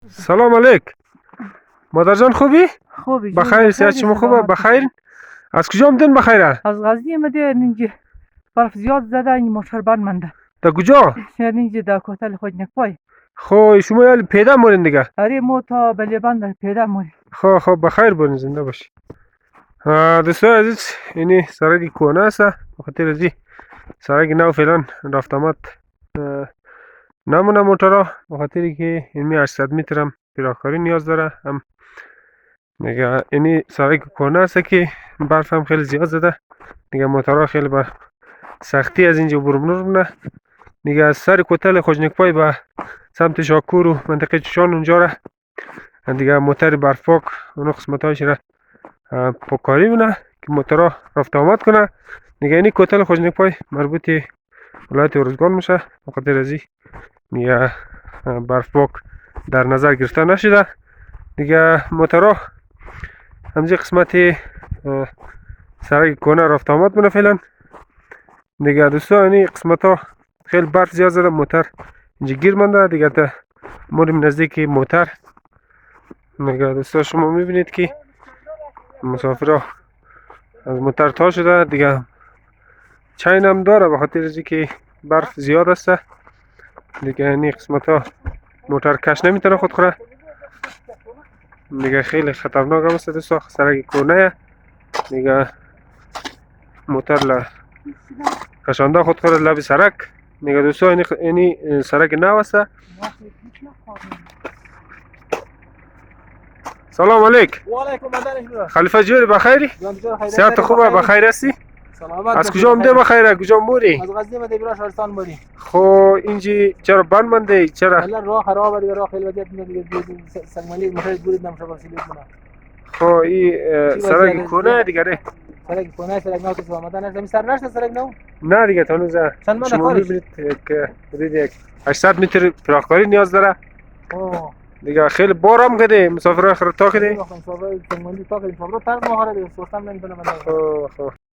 سلام علیک. مادر جان خوبی؟ خوبی بخیر، صحت شما خوبه؟ بخیر. از کجا آمدین بخیره؟ از غزنی آمده. اینجا برف زیاد زده، این موتور بند مانده. در کجا؟ یعنی اینجا در کوتل خوجنکپای. خو شما یعنی پیدا مورین دیگه؟ آره ما تا بلی بند پیدا موریم. خو بخیر باشین، زنده باشی. دوستان عزیز، اینی سرک کهنه است. بخاطر ازی سرک نو فعلا رفت آمد نمونه موتورا، بخاطر که این 800 متر هم پیراکاری نیاز داره. هم دیگه اینی سرک کهنه است که برف هم خیلی زیاد زده دیگه. موتورا خیلی با سختی از اینجا برون نه دیگه. از سر کوتل خوجنکپای به سمت شاکور و منطقه چشان اونجا را دیگه موتر برف پاک اون قسمت هایش را پاکاری مونه که موتورا رفت آمد کنه دیگه. اینی کوتل خوجنکپای مربوط ولایت ارزگان میشه، بخاطر ازی دیگه برف پاک در نظر گرفته نشده دیگه. موتورا همجی قسمت سرک کهنه رفت آمد مونه فعلا دیگه. دوستان این قسمت ها خیلی برف زیاد زده، موتر اینجا گیر مانده دیگه. تا موریم نزدیک موتر دیگه. دوستان شما میبینید که مسافرها از موتر تا شده دیگه. چین هم داره بخاطر ازی که برف زیاد است دیگه. این قسمت ها موتر کش نمیتونه خود خوره دیگه. خیلی خطرناک هم است دوستان. سرک کهنه دیگه. موتر کشانده خود خوره لب سرک دیگه. دوستان اینی سرک نو است. سلام علیک. و علیکم السلام. خلیفه جوری بخیری؟ صحت خوبه؟ بخیر هستی؟ از کجا آمده بخیره؟ کجا موری؟ از غزنی آمده برای شهرستان موری. خو اینجی چرا بند مانده؟ چرا؟ والله راه خرابه دیگه، راه خیلی وضعیت دیگه سنگمالی مشکل برید نمیشه وسیله کنه. خو این سرک کهنه دیگه نه؟ سرک کهنه، سرک نو کسی آمده نه. سر نشته سرک نو؟ نه دیگه تانوز شما میبینید که حدود 800 متر پراخکاری نیاز داره دیگه. خیلی بار هم کده مسافرها خراب تا کده. مسافرها سنگمالی تا کده مسافرها تر ماهره دیگه. سوستم نمیتونه بنده.